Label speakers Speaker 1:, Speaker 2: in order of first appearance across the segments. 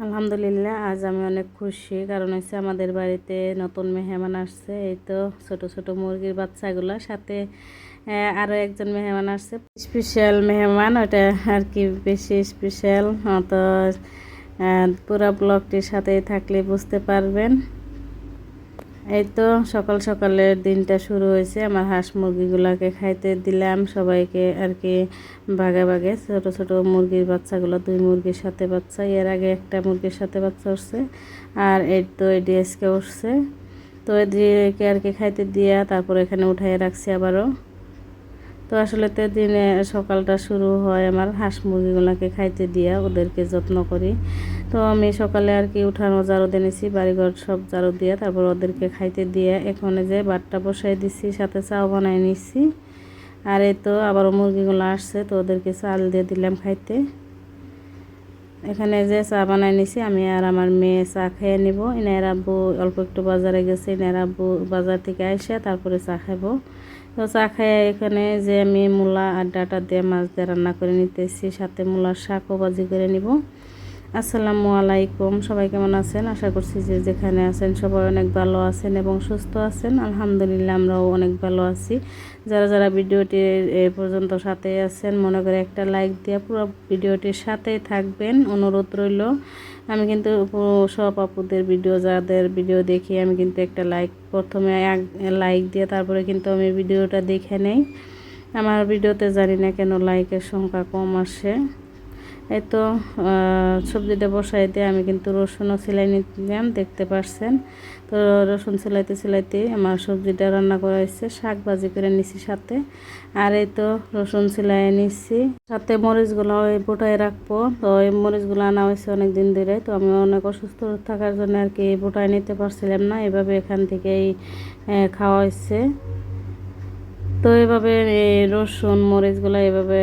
Speaker 1: আলহামদুলিল্লাহ, আজ আমি অনেক খুশি, কারণ হচ্ছে আমাদের বাড়িতে নতুন মেহমান আসছে। এই তো ছোট ছোট মুরগির বাচ্চাগুলো সাথে আরও একজন মেহমান আসছে, স্পেশাল মেহমান। ওটা আর কি বেশি স্পেশাল। তো পুরো ব্লগটির সাথেই থাকলে বুঝতে পারবেন। এই তো সকাল সকালের দিনটা শুরু হয়েছে। আমার হাঁস মুরগিগুলোকে খাইতে দিলাম সবাইকে আর কি ভাগে ভাগে। ছোট ছোট মুরগির বাচ্চাগুলো, 2 মুরগির সাথে বাচ্চা, এর আগে একটা মুরগির সাথে বাচ্চা উঠছে, আর এই তো এডি আজকে উঠছে। তো এদিকে আর কি খাইতে দিয়া তারপর এখানে উঠাই রাখছি আবারও। তো আসলে তো দিনে সকালটা শুরু হয় আমার হাঁস মুরগিগুলোকে খাইতে দিয়া, ওদেরকে যত্ন করি। তো আমি সকালে আর কি উঠানো ঝাড়ু দিয়েছি, বাড়িঘর সব ঝাড়ু দিয়ে তারপর ওদেরকে খাইতে দিয়ে এখানে যে ভাতটা বসাই দিছি, সাথে চাও বানাই নিচ্ছি। আর এই তো আবারও মুরগিগুলো আসছে, তো ওদেরকে চাল দিয়ে দিলাম খাইতে। এখানে যে চা বানাই নিছি, আমি আর আমার মেয়ে চা খেয়ে নিব। এনার আব্বু অল্প একটু বাজারে গেছে, এনার আব্বু বাজার থেকে আসে তারপরে চা খাবো। তো চা খেয়ে এখানে যে আমি মূলা আর ডাটা দিয়ে মাছ দিয়ে রান্না করে নিতেছি, সাথে মূলার শাকও ভাজি করে নিব। আসসালামু আলাইকুম, সবাই কেমন আছেন? আশা করছি যে যেখানে আছেন সবাই অনেক ভালো আছেন এবং সুস্থ আছেন। আলহামদুলিল্লাহ, আমরাও অনেক ভালো আছি। যারা যারা ভিডিওটির এ পর্যন্ত সাথে আছেন, মনে করে একটা লাইক দিয়ে পুরো ভিডিওটির সাথেই থাকবেন, অনুরোধ রইল। আমি কিন্তু সব আপুদের ভিডিও, যাদের ভিডিও দেখি আমি কিন্তু একটা লাইক, প্রথমে লাইক দিয়ে তারপরে কিন্তু আমি ভিডিওটা দেখে নেই। আমার ভিডিওতে জানি না কেন লাইকের সংখ্যা কম আসে। এই তো সবজিটা বসাই দিয়ে আমি কিন্তু রসুনও সেলাই নিলাম, দেখতে পারছেন। তো রসুন সেলাইতে সেলাইতে আমার সবজিটা রান্না করা হয়েছে, শাক ভাজি করে নিছি সাথে। আর এই তো রসুন সেলাই নিচ্ছি, সাথে মরিচগুলো ওই বোটায় রাখবো। তো এই মরিচগুলো আনা হয়েছে অনেক দিন ধরে, তো আমি অনেক অসুস্থ থাকার জন্য আর কি বোটায় নিতে পারছিলাম না, এভাবে এখান থেকেই খাওয়া হয়েছে। তো এভাবে রসুন মরিচগুলো এভাবে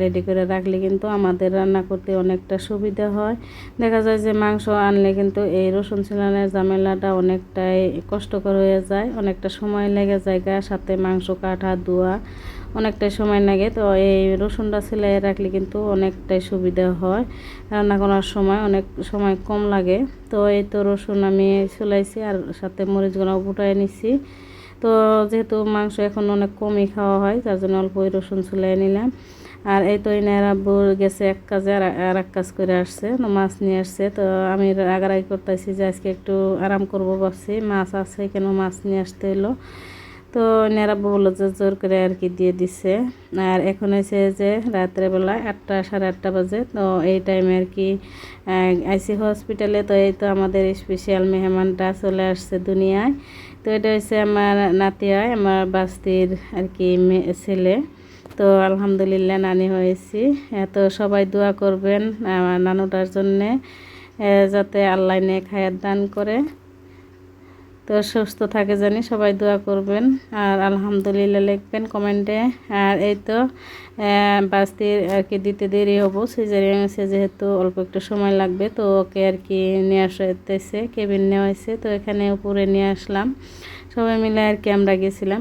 Speaker 1: রেডি করে রাখলে কিন্তু আমাদের রান্না করতে অনেকটা সুবিধা হয়। দেখা যায় যে মাংস আনলে কিন্তু এই রসুন ছিলানোর ঝামেলাটা অনেকটাই কষ্টকর হয়ে যায়, অনেকটা সময় লেগে যায়, সাথে মাংস কাটা ধোয়া অনেকটাই সময় লাগে। তো এই রসুনটা ছিলাই রাখলে কিন্তু অনেকটাই সুবিধা হয়, রান্না করার সময় অনেক সময় কম লাগে। তো এই তো রসুন আমি চুলাইছি আর সাথে মরিচগুলো ফুটাই নিছি। তো যেহেতু মাংস এখন অনেক কমই খাওয়া হয়, যার জন্য অল্প রসুন চুলাই নিলাম। আর এই তো এনার আব্বু গেছে এক কাজে, আর এক কাজ করে আসছে, তো মাছ নিয়ে আসছে। তো আমি আগারাই করতেছি যে আজকে একটু আরাম করব ভাবছি, মাছ আছে কেন মাছ নিয়ে আসতে এলো। তো এনার আব্বু বললো যে জোর করে আর কি দিয়ে দিছে। আর এখন হয়েছে যে রাত্রেবেলা 8টা সাড়ে 8টা বাজে। তো এই টাইমে আর কি আইসি হসপিটালে। তো এই তো আমাদের স্পেশাল মেহমানটা চলে আসছে দুনিয়ায়। তো এটা হচ্ছে আমার নাতি হয়, আমার বাস্তির আর কি ছেলে। তো আলহামদুলিল্লাহ নানি হয়েছি। তো সবাই দোয়া করবেন আমার নানুটার জন্যে, যাতে আল্লাহ নেক হায়াত দান করে, তো সুস্থ থাকে জানি, সবাই দোয়া করবেন। আর আলহামদুলিল্লাহ লিখবেন কমেন্টে। আর এই তো বাস্তির আর কি দিতে দেরি হবো, সিজারিয়ান আছে যেহেতু অল্প একটু সময় লাগবে। তো ওকে আর কি নিয়ে আসতেছে, কেবিন নেওয়া হয়েছে, তো এখানে উপরে নিয়ে আসলাম। সবাই মিলে আর কি আমরা গেছিলাম,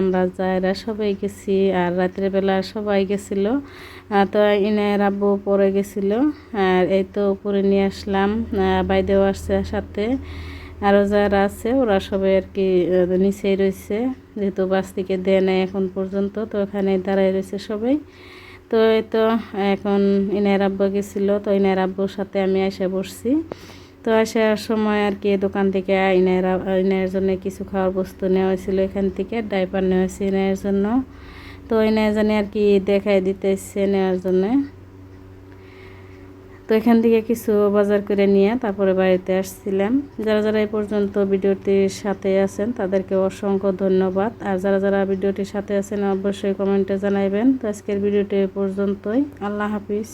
Speaker 1: আমরা যারা সবাই গেছি, আর রাত্রের বেলা সবাই গেছিলো। তো ইনের আব্বু পরে গেছিলো। আর এই তো উপরে নিয়ে আসলাম, বাইদেও আসছে সাথে, আরও যারা আছে ওরা সবাই আর কি নিচেই রয়েছে, যেহেতু বাস থেকে দেয় নেয় এখন পর্যন্ত, তো এখানে দাঁড়াই রয়েছে সবাই। তো এই তো এখন ইনার আব্বু গেছিলো, তো ইনার আব্বুর সাথে আমি এসে বসছি। তো আসার সময় আর কি দোকান থেকে ইনার জন্য কিছু খাওয়ার বস্তু নেওয়া হয়েছিল, এখান থেকে ডাইপার নেওয়া হয়েছে ইনার জন্য। তো ইনার জানি আর কি দেখাই দিতে এসছে নেওয়ার জন্য। তো এখান থেকে কিছু বাজার করে নিয়ে তারপরে বাড়িতে আসছিলাম। যারা যারা এই পর্যন্ত ভিডিওটির সাথে আছেন তাদেরকে অসংখ্য ধন্যবাদ। আর যারা যারা ভিডিওটির সাথে আছেন অবশ্যই কমেন্টে জানাইবেন। তো আজকের ভিডিওটি এই পর্যন্তই। আল্লাহ হাফিজ।